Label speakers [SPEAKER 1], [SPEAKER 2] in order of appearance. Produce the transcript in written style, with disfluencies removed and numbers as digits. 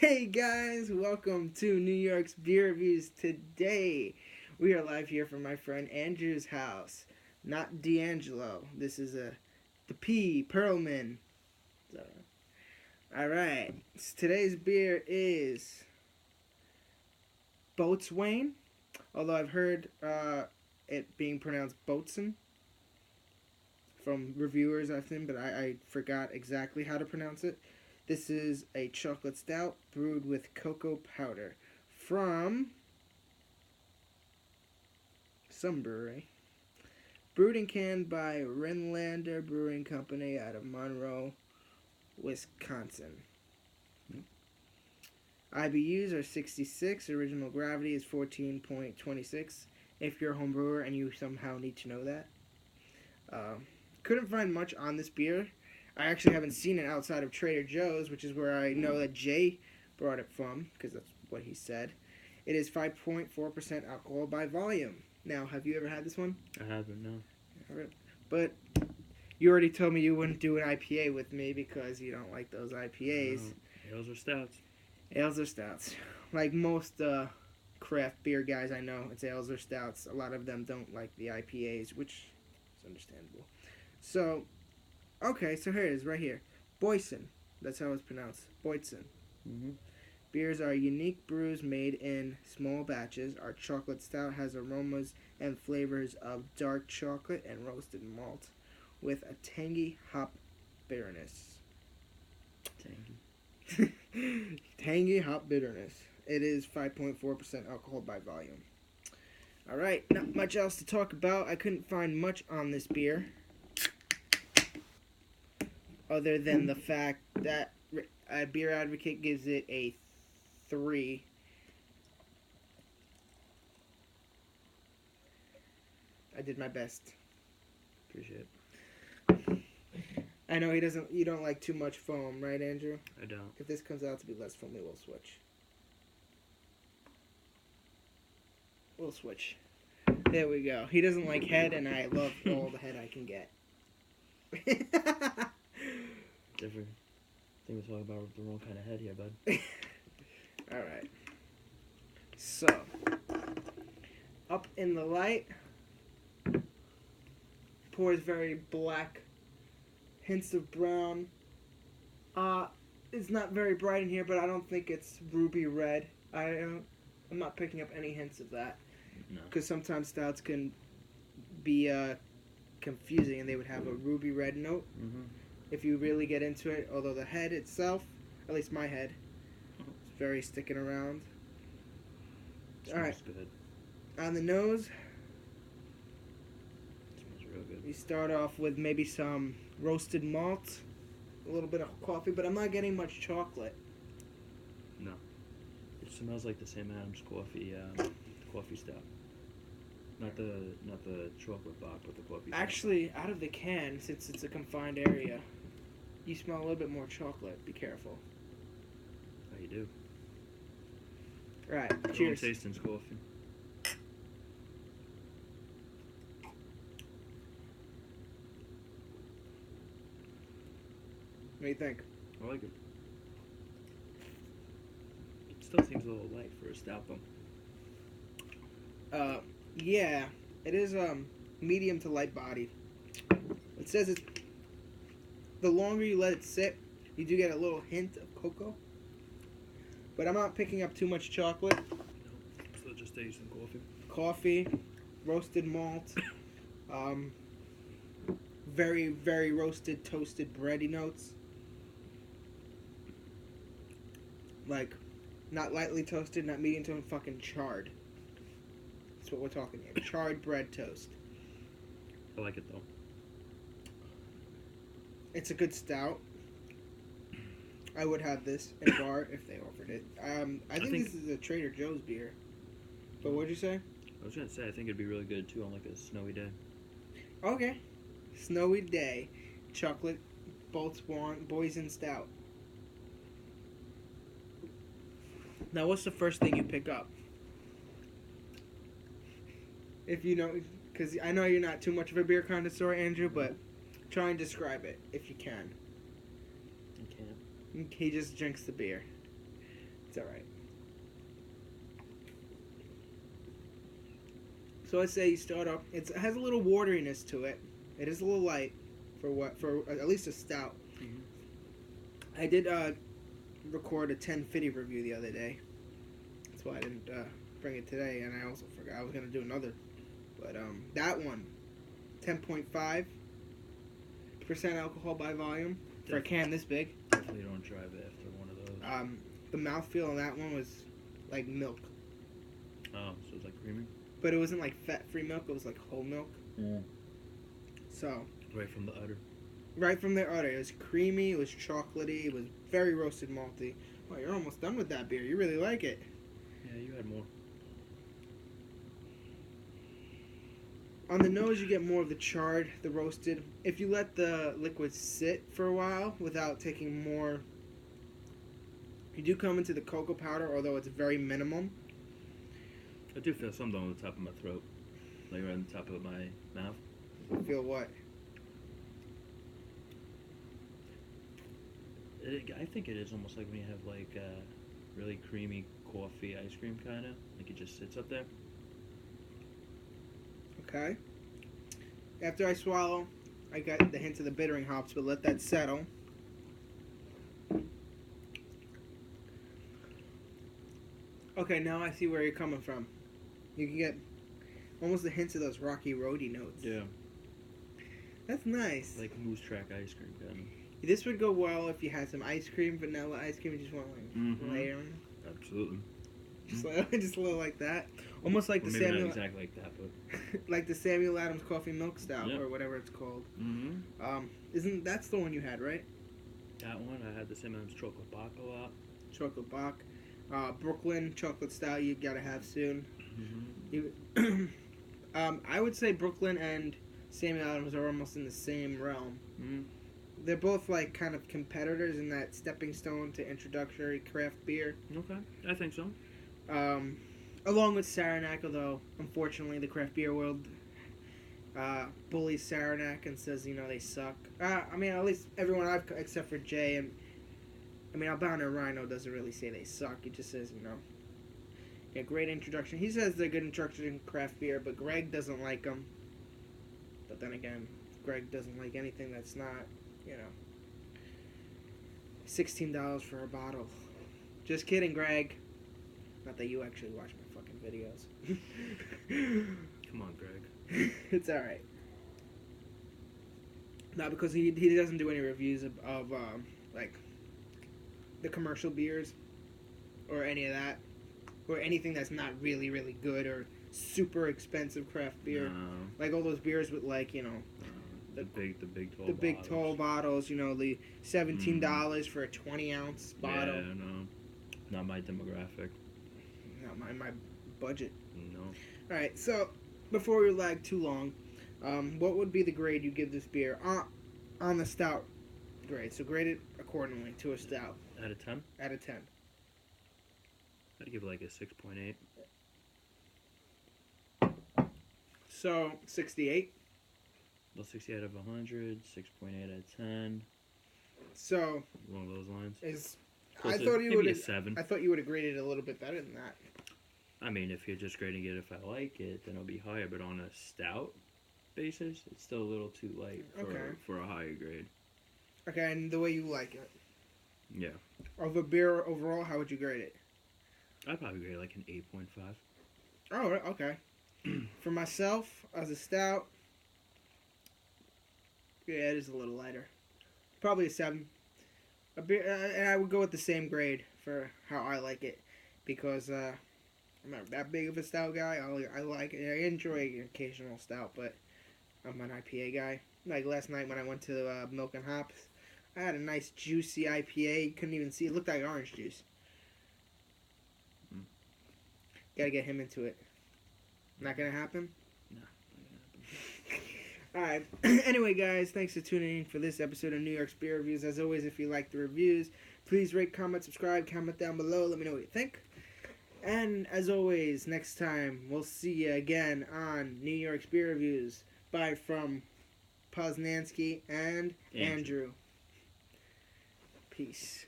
[SPEAKER 1] Hey guys, welcome to New York's Beer Reviews. Today, we are live here from my friend Andrew's house. Not D'Angelo. This is the P. Perlman. So, alright, today's beer is Boatswain. Although I've heard it being pronounced Boatswain from reviewers, I think, but I forgot exactly how to pronounce it. This is a chocolate stout brewed with cocoa powder from some brewery. Brewed and canned by Renlander Brewing Company out of Monroe, Wisconsin. IBUs are 66. Original gravity is 14.26. If you're a home brewer and you somehow need to know that. Couldn't find much on this beer. I actually haven't seen it outside of Trader Joe's, which is where I know that Jay brought it from, because that's what he said. It is 5.4% alcohol by volume. Now, have you ever had this one?
[SPEAKER 2] I haven't, no.
[SPEAKER 1] But you already told me you wouldn't do an IPA with me because you don't like those IPAs.
[SPEAKER 2] No, ales or stouts.
[SPEAKER 1] Ales or stouts. Like most craft beer guys I know, it's ales or stouts. A lot of them don't like the IPAs, which is understandable. So, okay, so here it is, right here. Boysen. That's how it's pronounced. Boysen.
[SPEAKER 2] Mm-hmm.
[SPEAKER 1] Beers are unique brews made in small batches. Our chocolate stout has aromas and flavors of dark chocolate and roasted malt with a tangy hop bitterness.
[SPEAKER 2] Tangy.
[SPEAKER 1] Tangy hop bitterness. It is 5.4% alcohol by volume. Alright, not much else to talk about. I couldn't find much on this beer, other than the fact that Beer Advocate gives it a 3. I did my best.
[SPEAKER 2] Appreciate it.
[SPEAKER 1] I know you don't like too much foam, right, Andrew?
[SPEAKER 2] I don't.
[SPEAKER 1] If this comes out to be less foamy, we'll switch. There we go. He doesn't like head, and I love all the head I can get.
[SPEAKER 2] Different. I think we're talking about the wrong kind of head here, bud.
[SPEAKER 1] Alright. So, up in the light, pours very black, hints of brown. It's not very bright in here, but I don't think it's ruby red. I'm not picking up any hints of that.
[SPEAKER 2] No.
[SPEAKER 1] Because sometimes stouts can be confusing, and they would have a ruby red note.
[SPEAKER 2] Mm-hmm.
[SPEAKER 1] If you really get into it, although the head itself, at least my head, is very sticking around. Alright.
[SPEAKER 2] Good.
[SPEAKER 1] On the nose,
[SPEAKER 2] Smells real good.
[SPEAKER 1] you start off with maybe some roasted malt, a little bit of coffee, but I'm not getting much chocolate.
[SPEAKER 2] No. It smells like the Sam Adams coffee stout. Not the chocolate box, but the coffee stout.
[SPEAKER 1] Actually, out of the can, since it's a confined area, you smell a little bit more chocolate. Be careful.
[SPEAKER 2] Oh, you do.
[SPEAKER 1] Alright,
[SPEAKER 2] All
[SPEAKER 1] cheers.
[SPEAKER 2] I'm tasting's coffee.
[SPEAKER 1] What do you think?
[SPEAKER 2] I like it. It still seems a little light for a stout, though.
[SPEAKER 1] Yeah, it is medium to light bodied. It says it's the longer you let it sit, you do get a little hint of cocoa. But I'm not picking up too much chocolate.
[SPEAKER 2] Still just tasting coffee.
[SPEAKER 1] Coffee, roasted malt, very, very roasted, toasted bready notes. Like, not lightly toasted, not medium toasted, fucking charred. That's what we're talking here. Charred bread toast.
[SPEAKER 2] I like it, though.
[SPEAKER 1] It's a good stout. I would have this in a bar if they offered it. I think this is a Trader Joe's beer. But what'd you say?
[SPEAKER 2] I was gonna say, I think it'd be really good, too, on, like, a snowy day.
[SPEAKER 1] Okay. Snowy day. Chocolate Boysen Stout. Now, what's the first thing you pick up? If you know, because I know you're not too much of a beer connoisseur, Andrew, but try and describe it if you can.
[SPEAKER 2] I can't.
[SPEAKER 1] He just drinks the beer. It's alright. So I say you start off. It has a little wateriness to it. It is a little light for at least a stout.
[SPEAKER 2] Mm-hmm.
[SPEAKER 1] I did record a 1050 review the other day. That's why I didn't bring it today, and I also forgot I was gonna do another. But that one, 10.5% alcohol by volume for a can this big.
[SPEAKER 2] Definitely don't drive after one of those.
[SPEAKER 1] The mouthfeel on that one was like milk.
[SPEAKER 2] Oh, so it's like creamy?
[SPEAKER 1] But it wasn't like fat-free milk. It was like whole milk.
[SPEAKER 2] Mm.
[SPEAKER 1] So
[SPEAKER 2] Right from the udder.
[SPEAKER 1] right from the udder, it was creamy. It was chocolatey. It was very roasted malty. Well, you're almost done with that beer. You really like it.
[SPEAKER 2] Yeah, you had more.
[SPEAKER 1] On the nose, you get more of the charred, the roasted. If you let the liquid sit for a while without taking more, you do come into the cocoa powder, although it's very minimum.
[SPEAKER 2] I do feel something on the top of my throat. Like right on the top of my mouth.
[SPEAKER 1] Feel what?
[SPEAKER 2] I think it is almost like when you have like really creamy coffee ice cream kind of. Like it just sits up there.
[SPEAKER 1] Okay. After I swallow, I got the hint of the bittering hops, but let that settle. Okay, now I see where you're coming from. You can get almost the hints of those Rocky Roady notes.
[SPEAKER 2] Yeah.
[SPEAKER 1] That's nice.
[SPEAKER 2] Like moose track ice cream kind of.
[SPEAKER 1] This would go well if you had some ice cream, vanilla ice cream, you just want like
[SPEAKER 2] Mhm.
[SPEAKER 1] layering.
[SPEAKER 2] Absolutely.
[SPEAKER 1] Just just a little like that. Almost like
[SPEAKER 2] Well,
[SPEAKER 1] the
[SPEAKER 2] maybe
[SPEAKER 1] Samuel
[SPEAKER 2] not exactly like that, but.
[SPEAKER 1] like the Samuel Adams coffee milk stout
[SPEAKER 2] Yep.
[SPEAKER 1] or whatever it's called.
[SPEAKER 2] Mm-hmm.
[SPEAKER 1] Isn't that's the one you had, right?
[SPEAKER 2] That one, I had the same as chocolate bach a lot.
[SPEAKER 1] Chocolate Bach. Brooklyn chocolate stout you gotta have soon.
[SPEAKER 2] Mm-hmm.
[SPEAKER 1] I would say Brooklyn and Samuel Adams are almost in the same realm.
[SPEAKER 2] Mm-hmm.
[SPEAKER 1] They're both like kind of competitors in that stepping stone to introductory craft beer.
[SPEAKER 2] Okay, I think so.
[SPEAKER 1] Along with Saranac, although unfortunately the craft beer world bullies Saranac and says they suck. I mean, at least everyone except for Jay and Albano and Rhino doesn't really say they suck. He just says yeah, great introduction. He says they're good introduction in craft beer, but Greg doesn't like them. But then again, Greg doesn't like anything that's not $16 for a bottle. Just kidding, Greg. Not that you actually watch my fucking videos.
[SPEAKER 2] Come on, Greg.
[SPEAKER 1] It's alright. Not because he doesn't do any reviews of like the commercial beers or any of that, or anything that's not really really good or super expensive craft beer.
[SPEAKER 2] No.
[SPEAKER 1] Like all those beers with like
[SPEAKER 2] The big tall
[SPEAKER 1] the big
[SPEAKER 2] bottles.
[SPEAKER 1] tall bottles. The $17 for a 20-ounce bottle.
[SPEAKER 2] Yeah, no. Not my demographic.
[SPEAKER 1] Not my budget.
[SPEAKER 2] No.
[SPEAKER 1] All right, so before we lag too long, what would be the grade you give this beer on the stout grade? So grade it accordingly to a stout.
[SPEAKER 2] Out of 10?
[SPEAKER 1] Out of 10.
[SPEAKER 2] I'd give it like a 6.8.
[SPEAKER 1] So 68.
[SPEAKER 2] Well, 60 out of 100, 6.8 out of 10.
[SPEAKER 1] So
[SPEAKER 2] Along those lines.
[SPEAKER 1] I
[SPEAKER 2] Close
[SPEAKER 1] thought
[SPEAKER 2] to
[SPEAKER 1] you
[SPEAKER 2] maybe
[SPEAKER 1] would.
[SPEAKER 2] a 7.
[SPEAKER 1] I thought you would have graded it a little bit better than that.
[SPEAKER 2] I mean, if you're just grading it if I like it, then it'll be higher. But on a stout basis, it's still a little too light for a higher grade.
[SPEAKER 1] Okay, and the way you like it.
[SPEAKER 2] Yeah.
[SPEAKER 1] Of a beer overall, how would you grade it?
[SPEAKER 2] I'd probably grade it like an 8.5.
[SPEAKER 1] Oh, okay. For myself, as a stout, yeah, it is a little lighter. Probably a 7. A beer, and I would go with the same grade for how I like it, because I'm not that big of a stout guy. I like it. I enjoy an occasional stout, but I'm an IPA guy. Like last night when I went to Milk and Hops, I had a nice juicy IPA. You couldn't even see it. Looked like orange juice. Gotta get him into it. Not gonna happen?
[SPEAKER 2] No.
[SPEAKER 1] Alright. Anyway, guys, thanks for tuning in for this episode of New York's Beer Reviews. As always, if you like the reviews, please rate, comment, subscribe, comment down below. Let me know what you think. And as always, next time, we'll see you again on New York's Beer Reviews. Bye from Poznansky and Andrew. Peace.